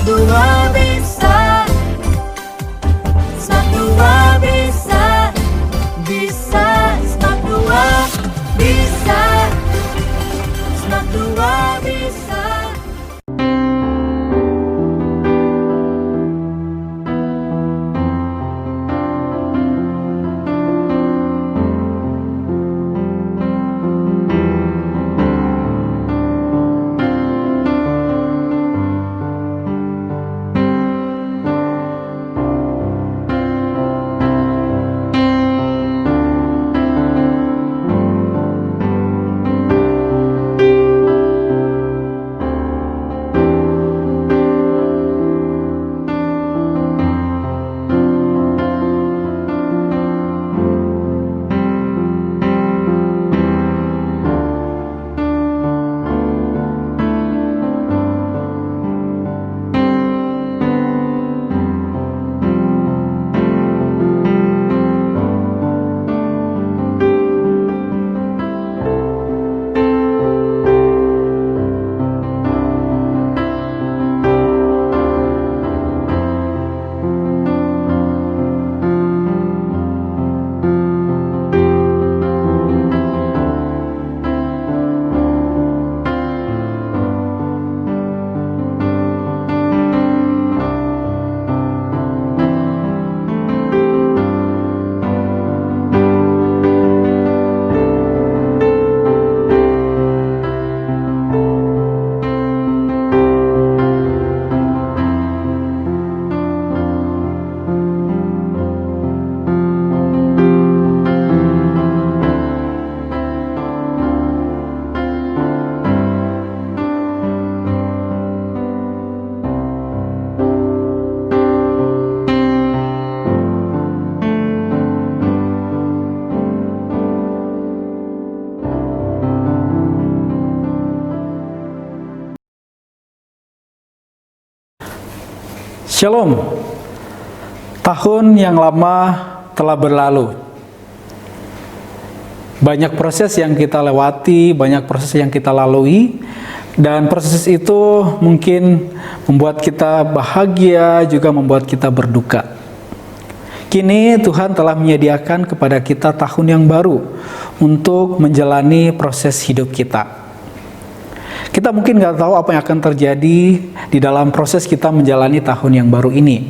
dua bisa, Smart 2 bisa, bisa, Smart 2 bisa, Smart 2 bisa. Shalom. Tahun yang lama telah berlalu. Banyak proses yang kita lewati, banyak proses yang kita lalui, dan proses itu mungkin membuat kita bahagia, juga membuat kita berduka. Kini Tuhan telah menyediakan kepada kita tahun yang baru untuk menjalani proses hidup kita. Kita mungkin nggak tahu apa yang akan terjadi di dalam proses kita menjalani tahun yang baru ini.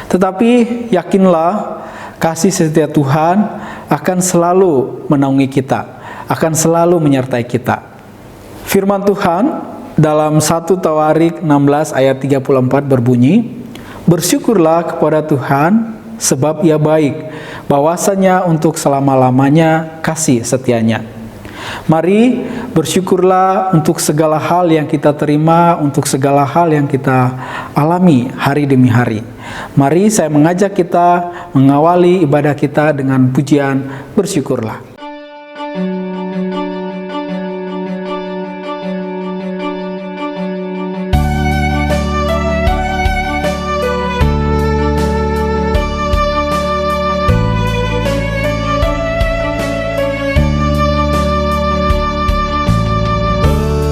Tetapi yakinlah kasih setia Tuhan akan selalu menaungi kita, akan selalu menyertai kita. Firman Tuhan dalam 1 Tawarik 16 ayat 34 berbunyi, "Bersyukurlah kepada Tuhan sebab Ia baik, bahwasanya untuk selama-lamanya kasih setianya." Mari bersyukurlah untuk segala hal yang kita terima, untuk segala hal yang kita alami hari demi hari. Mari saya mengajak kita mengawali ibadah kita dengan pujian bersyukurlah.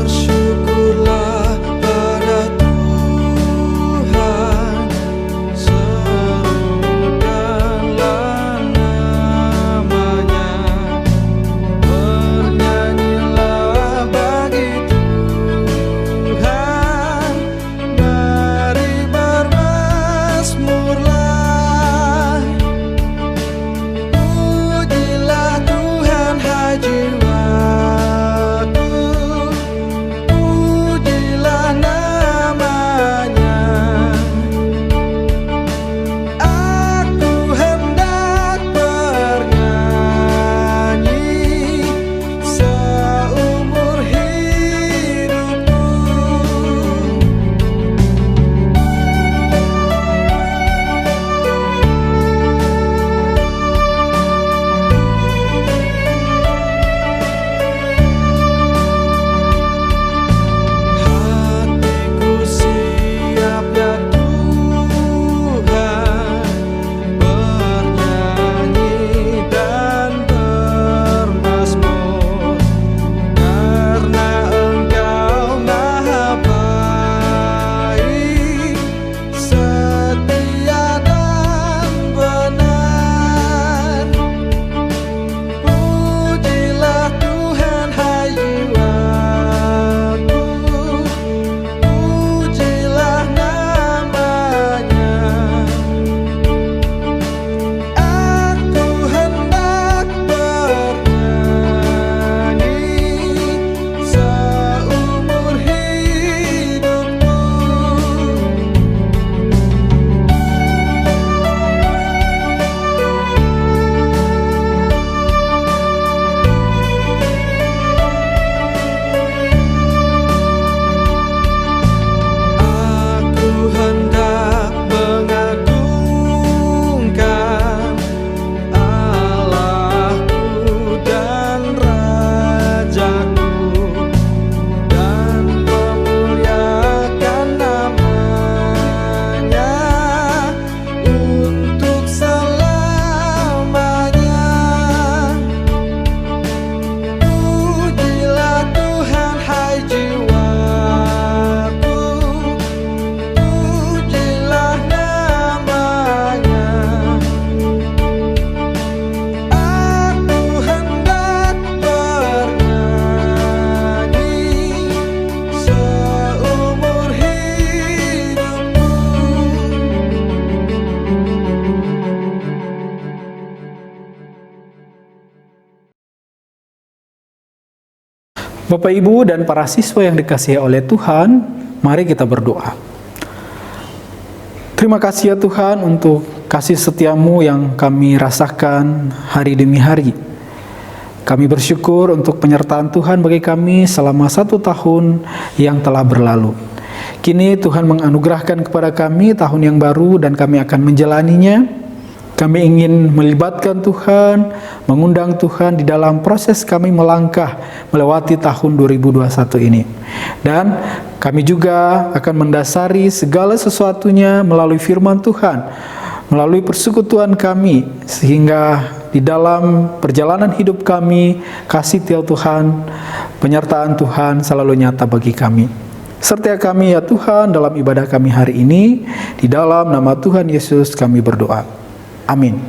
Serukanlah namanya. Bapak, Ibu, dan para siswa yang dikasihi oleh Tuhan, mari kita berdoa. Terima kasih ya Tuhan untuk kasih setiamu yang kami rasakan hari demi hari. Kami bersyukur untuk penyertaan Tuhan bagi kami selama 1 tahun yang telah berlalu. Kini Tuhan menganugerahkan kepada kami tahun yang baru dan kami akan menjalaninya. Kami ingin melibatkan Tuhan, mengundang Tuhan di dalam proses kami melangkah melewati tahun 2021 ini. Dan kami juga akan mendasari segala sesuatunya melalui firman Tuhan, melalui persekutuan kami, sehingga di dalam perjalanan hidup kami, kasih Tuhan, penyertaan Tuhan selalu nyata bagi kami. Sertai kami ya Tuhan dalam ibadah kami hari ini, di dalam nama Tuhan Yesus kami berdoa. Amin.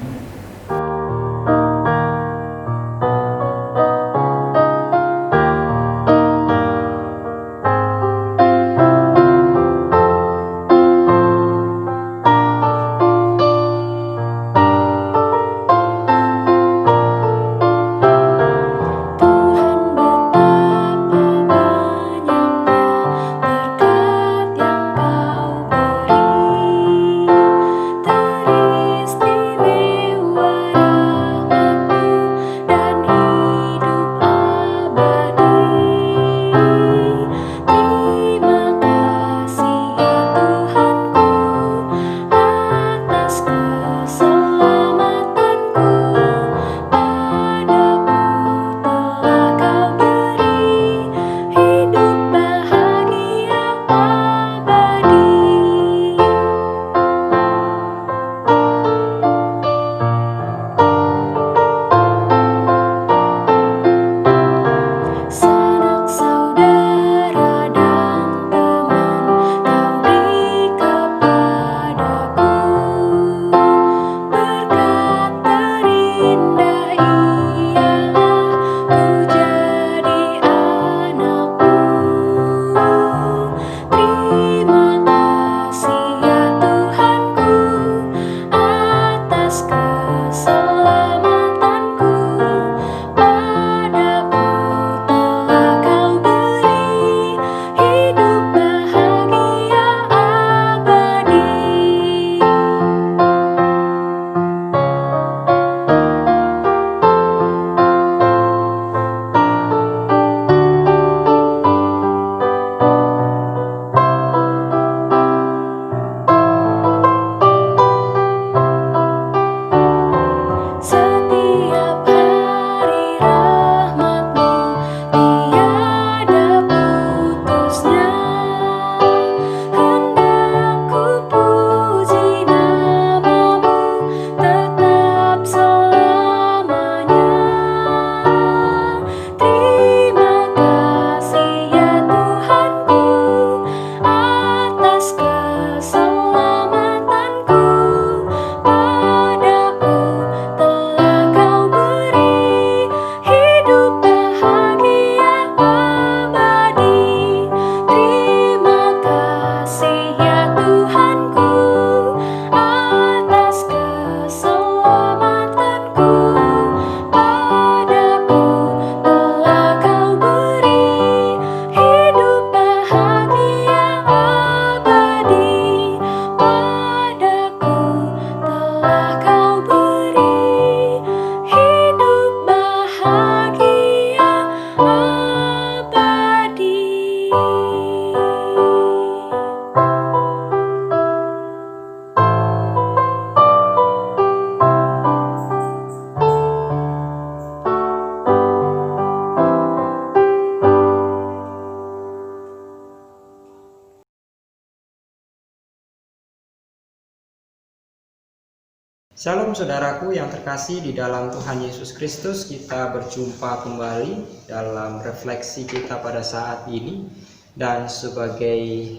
Shalom saudaraku yang terkasih di dalam Tuhan Yesus Kristus. Kita berjumpa kembali dalam refleksi kita pada saat ini. Dan sebagai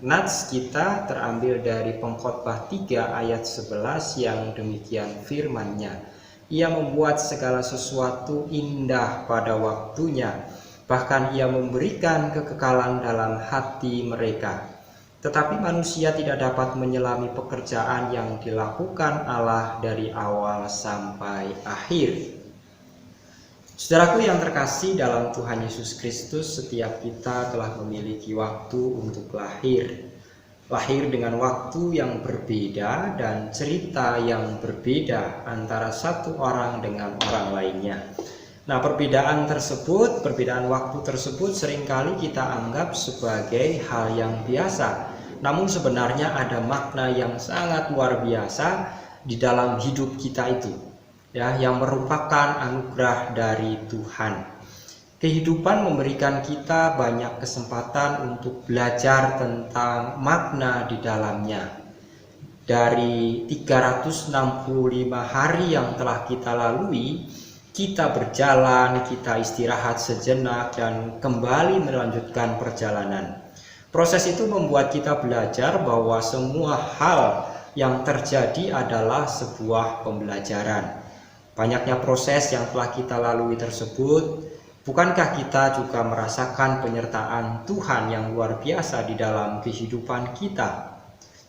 nats kita terambil dari Pengkhotbah 3 ayat 11 yang demikian firman-Nya. Ia membuat segala sesuatu indah pada waktunya, bahkan ia memberikan kekekalan dalam hati mereka. Tetapi manusia tidak dapat menyelami pekerjaan yang dilakukan Allah dari awal sampai akhir. Saudaraku yang terkasih dalam Tuhan Yesus Kristus, setiap kita telah memiliki waktu untuk lahir. Lahir dengan waktu yang berbeda dan cerita yang berbeda antara satu orang dengan orang lainnya. Nah, perbedaan waktu tersebut seringkali kita anggap sebagai hal yang biasa. Namun sebenarnya ada makna yang sangat luar biasa di dalam hidup kita itu, ya, yang merupakan anugerah dari Tuhan. Kehidupan memberikan kita banyak kesempatan untuk belajar tentang makna di dalamnya. Dari 365 hari yang telah kita lalui, kita berjalan, kita istirahat sejenak dan kembali melanjutkan perjalanan. Proses itu membuat kita belajar bahwa semua hal yang terjadi adalah sebuah pembelajaran. Banyaknya proses yang telah kita lalui tersebut, bukankah kita juga merasakan penyertaan Tuhan yang luar biasa di dalam kehidupan kita?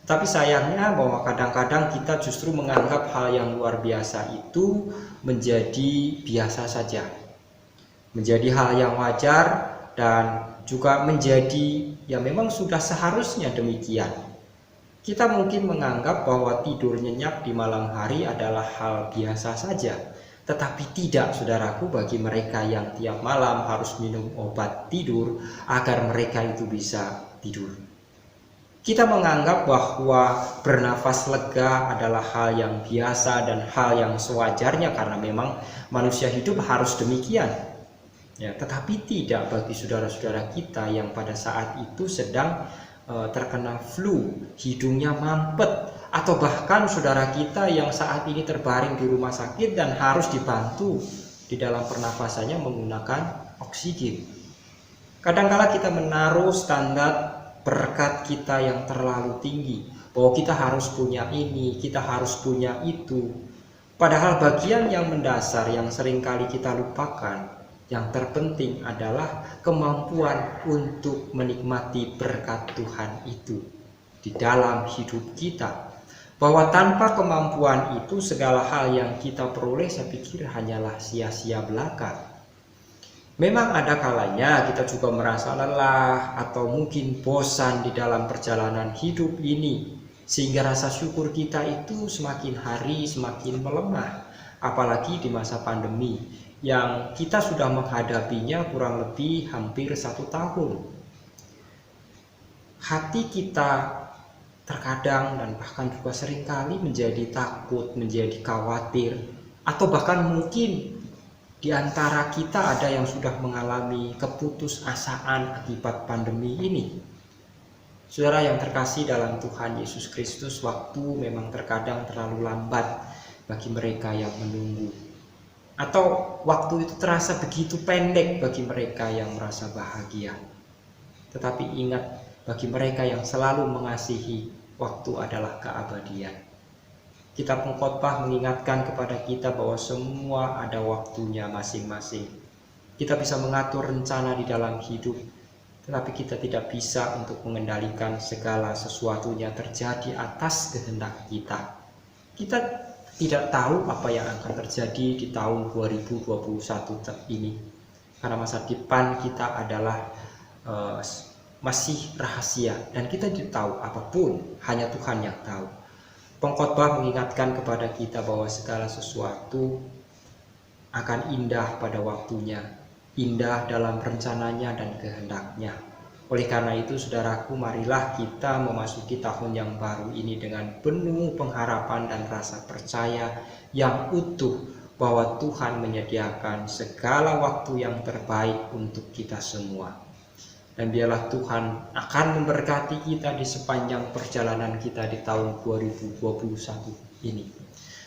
Tapi sayangnya bahwa kadang-kadang kita justru menganggap hal yang luar biasa itu menjadi biasa saja, menjadi hal yang wajar dan juga menjadi ya memang sudah seharusnya demikian. Kita mungkin menganggap bahwa tidur nyenyak di malam hari adalah hal biasa saja, tetapi tidak, saudaraku, bagi mereka yang tiap malam harus minum obat tidur agar mereka itu bisa tidur. Kita menganggap bahwa bernafas lega adalah hal yang biasa dan hal yang sewajarnya karena memang manusia hidup harus demikian. Ya, tetapi tidak bagi saudara-saudara kita yang pada saat itu sedang terkena flu, hidungnya mampet, atau bahkan saudara kita yang saat ini terbaring di rumah sakit dan harus dibantu di dalam pernafasannya menggunakan oksigen. Kadangkala kita menaruh standar berkat kita yang terlalu tinggi, bahwa kita harus punya ini, kita harus punya itu. Padahal bagian yang mendasar yang seringkali kita lupakan, yang terpenting adalah kemampuan untuk menikmati berkat Tuhan itu di dalam hidup kita. Bahwa tanpa kemampuan itu segala hal yang kita peroleh saya pikir hanyalah sia-sia belaka. Memang ada kalanya kita juga merasa lelah atau mungkin bosan di dalam perjalanan hidup ini, sehingga rasa syukur kita itu semakin hari semakin melemah, apalagi di masa pandemi yang kita sudah menghadapinya kurang lebih hampir 1 tahun. Hati kita terkadang dan bahkan juga seringkali menjadi takut, menjadi khawatir, atau bahkan mungkin di antara kita ada yang sudah mengalami keputusasaan akibat pandemi ini. Saudara yang terkasih dalam Tuhan Yesus Kristus, waktu memang terkadang terlalu lambat bagi mereka yang menunggu. Atau waktu itu terasa begitu pendek bagi mereka yang merasa bahagia. Tetapi ingat, bagi mereka yang selalu mengasihi, waktu adalah keabadian. Kitab Pengkhotbah mengingatkan kepada kita bahwa semua ada waktunya masing-masing. Kita bisa mengatur rencana di dalam hidup, tetapi kita tidak bisa untuk mengendalikan segala sesuatunya terjadi atas kehendak kita. Kita tidak tahu apa yang akan terjadi di tahun 2021 ini, karena masa depan kita adalah masih rahasia dan kita tidak tahu apapun, hanya Tuhan yang tahu. Pengkhotbah mengingatkan kepada kita bahwa segala sesuatu akan indah pada waktunya, indah dalam rencananya dan kehendaknya. Oleh karena itu, saudaraku, marilah kita memasuki tahun yang baru ini dengan penuh pengharapan dan rasa percaya yang utuh bahwa Tuhan menyediakan segala waktu yang terbaik untuk kita semua. Dan biarlah Tuhan akan memberkati kita di sepanjang perjalanan kita di tahun 2021 ini.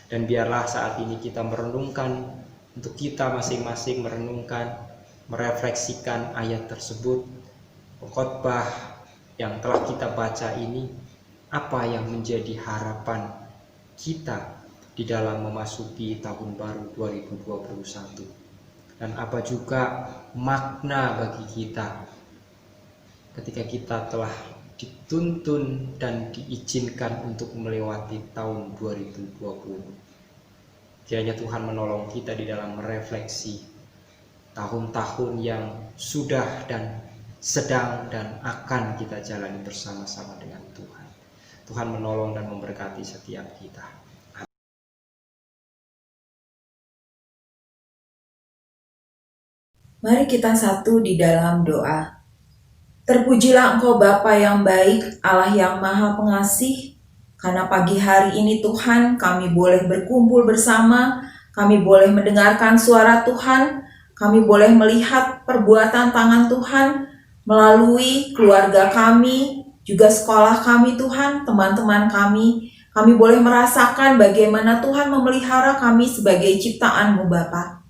Dan biarlah saat ini kita merenungkan, untuk kita masing-masing merenungkan, merefleksikan ayat tersebut, khotbah yang telah kita baca ini, apa yang menjadi harapan kita di dalam memasuki tahun baru 2021. Dan apa juga makna bagi kita ketika kita telah dituntun dan diizinkan untuk melewati tahun 2020. Kiranya Tuhan menolong kita di dalam merefleksi tahun-tahun yang sudah dan sedang dan akan kita jalani bersama-sama dengan Tuhan. Tuhan menolong dan memberkati setiap kita. Mari kita satu di dalam doa. Terpujilah Engkau Bapa yang baik, Allah yang Maha Pengasih, karena pagi hari ini Tuhan kami boleh berkumpul bersama, kami boleh mendengarkan suara Tuhan, kami boleh melihat perbuatan tangan Tuhan melalui keluarga kami, juga sekolah kami Tuhan, teman-teman kami. Kami boleh merasakan bagaimana Tuhan memelihara kami sebagai ciptaan-Mu Bapa.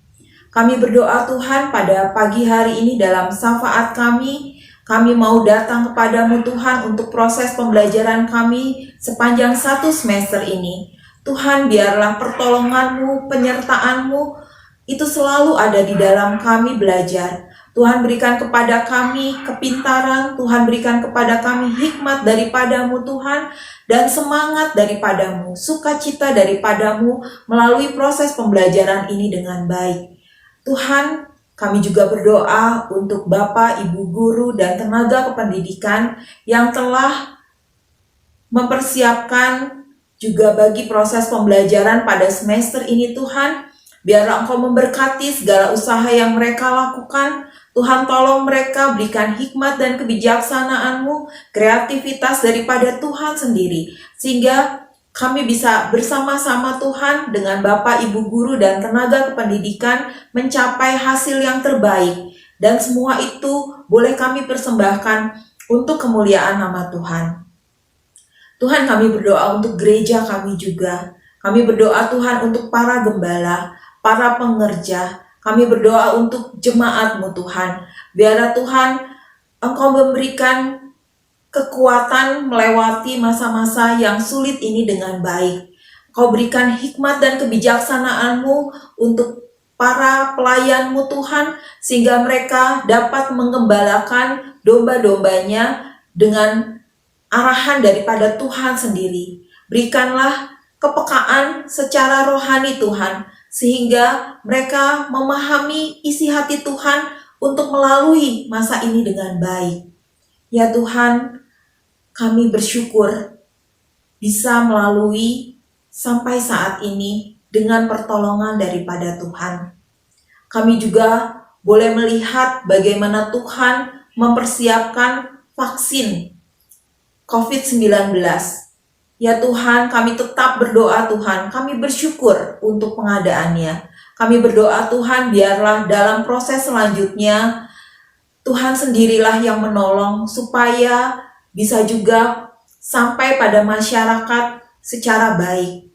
Kami berdoa Tuhan pada pagi hari ini dalam syafaat kami mau datang kepadamu Tuhan untuk proses pembelajaran kami sepanjang 1 semester ini. Tuhan, biarlah pertolongan-Mu, penyertaan-Mu itu selalu ada di dalam kami belajar. Tuhan, berikan kepada kami kepintaran, Tuhan berikan kepada kami hikmat daripada-Mu Tuhan, dan semangat daripada-Mu, sukacita daripada-Mu melalui proses pembelajaran ini dengan baik. Tuhan, kami juga berdoa untuk Bapak, Ibu Guru, dan tenaga kependidikan yang telah mempersiapkan juga bagi proses pembelajaran pada semester ini Tuhan. Biarlah Engkau memberkati segala usaha yang mereka lakukan. Tuhan, tolong mereka, berikan hikmat dan kebijaksanaan-Mu, kreativitas daripada Tuhan sendiri, sehingga kami bisa bersama-sama Tuhan dengan Bapak, Ibu Guru, dan tenaga kependidikan mencapai hasil yang terbaik. Dan semua itu boleh kami persembahkan untuk kemuliaan nama Tuhan. Tuhan, kami berdoa untuk gereja kami juga. Kami berdoa Tuhan untuk para gembala, para pengerja. Kami berdoa untuk jemaat-Mu Tuhan. Biarlah Tuhan Engkau memberikan kekuatan melewati masa-masa yang sulit ini dengan baik. Kau berikan hikmat dan kebijaksanaan-Mu untuk para pelayan-Mu Tuhan, sehingga mereka dapat mengembalakan domba-dombanya dengan arahan daripada Tuhan sendiri. Berikanlah kepekaan secara rohani Tuhan, sehingga mereka memahami isi hati Tuhan untuk melalui masa ini dengan baik. Ya Tuhan, kami bersyukur bisa melalui sampai saat ini dengan pertolongan daripada Tuhan. Kami juga boleh melihat bagaimana Tuhan mempersiapkan vaksin COVID-19. Ya Tuhan, kami tetap berdoa Tuhan, kami bersyukur untuk pengadaannya. Kami berdoa Tuhan, biarlah dalam proses selanjutnya, Tuhan sendirilah yang menolong supaya bisa juga sampai pada masyarakat secara baik.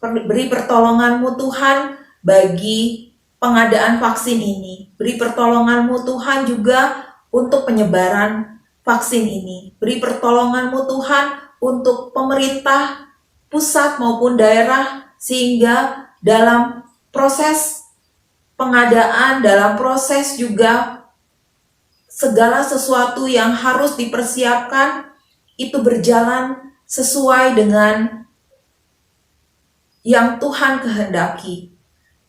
Beri pertolongan-Mu Tuhan bagi pengadaan vaksin ini. Beri pertolongan-Mu Tuhan juga untuk penyebaran vaksin ini. Beri pertolongan-Mu Tuhan untuk pemerintah pusat maupun daerah, sehingga dalam proses pengadaan, dalam proses juga segala sesuatu yang harus dipersiapkan itu berjalan sesuai dengan yang Tuhan kehendaki.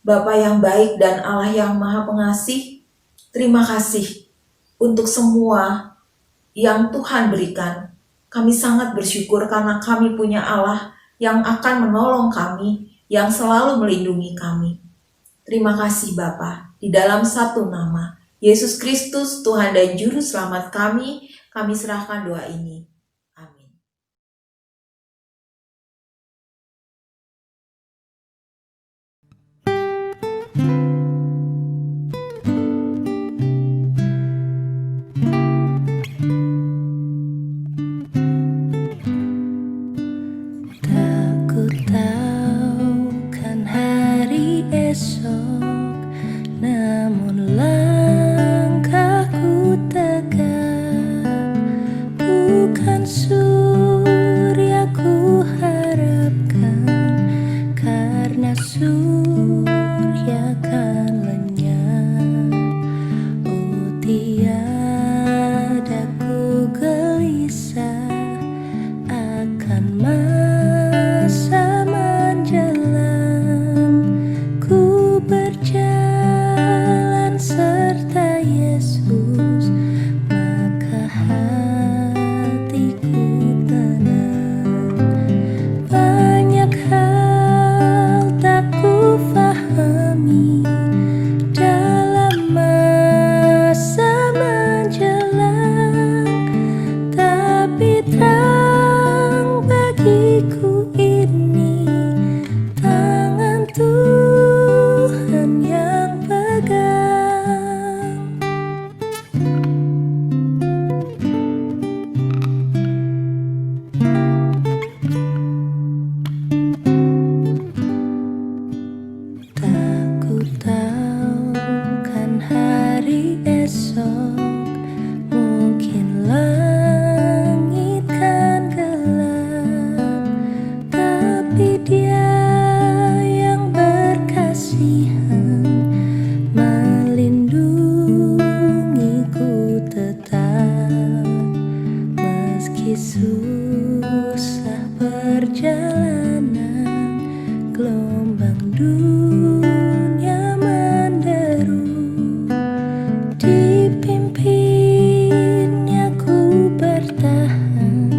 Bapa yang baik dan Allah yang Maha Pengasih, terima kasih untuk semua yang Tuhan berikan. Kami sangat bersyukur karena kami punya Allah yang akan menolong kami, yang selalu melindungi kami. Terima kasih Bapa, di dalam satu nama, Yesus Kristus, Tuhan dan Juru Selamat kami serahkan doa ini. Amin. Namun langkahku tegak, bukan susah perjalanan, gelombang dunia menderu, dipimpinnya ku bertahan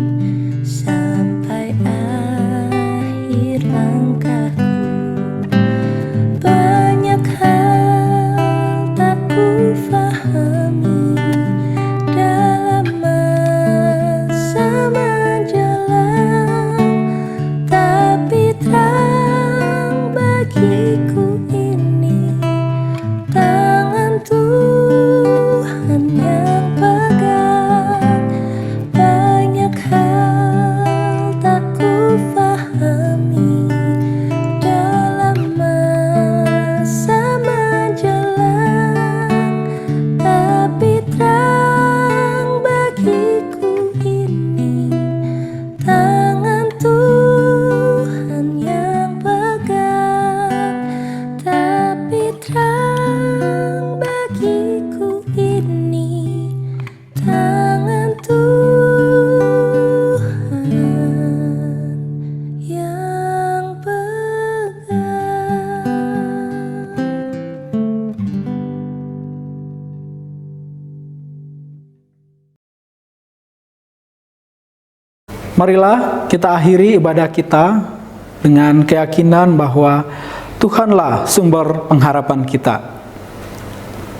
sampai akhir langkahku. Banyak hal tak ku fahami dalam masa menjelang, tapi terang bagiku ini tangan Tuhan yang pegang. Banyak hal tak ku fahami dalam masa menjelang, tapi terang bagiku ini tangan Tuhan yang pegang. Tapi terang bagiku ini tangan Tuhan yang pegang. Marilah kita akhiri ibadah kita dengan keyakinan bahwa Tuhanlah sumber pengharapan kita.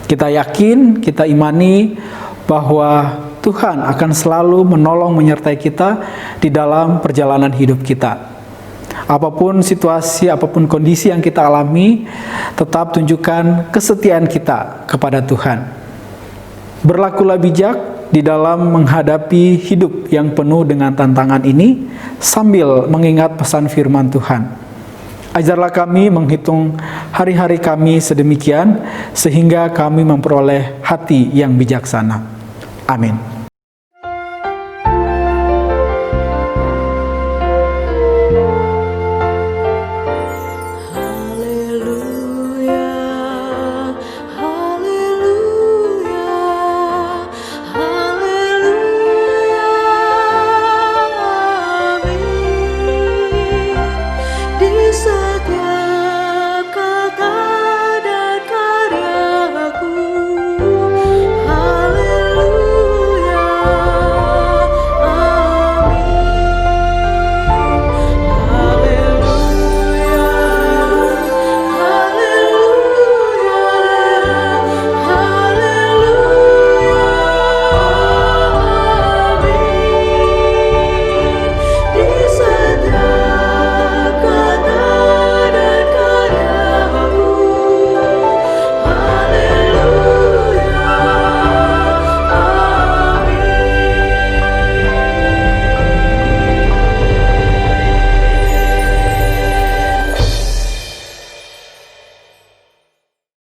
Kita yakin, kita imani bahwa Tuhan akan selalu menolong menyertai kita di dalam perjalanan hidup kita. Apapun situasi, apapun kondisi yang kita alami, tetap tunjukkan kesetiaan kita kepada Tuhan. Berlakulah bijak di dalam menghadapi hidup yang penuh dengan tantangan ini sambil mengingat pesan firman Tuhan. Ajarlah kami menghitung hari-hari kami sedemikian sehingga kami memperoleh hati yang bijaksana. Amin.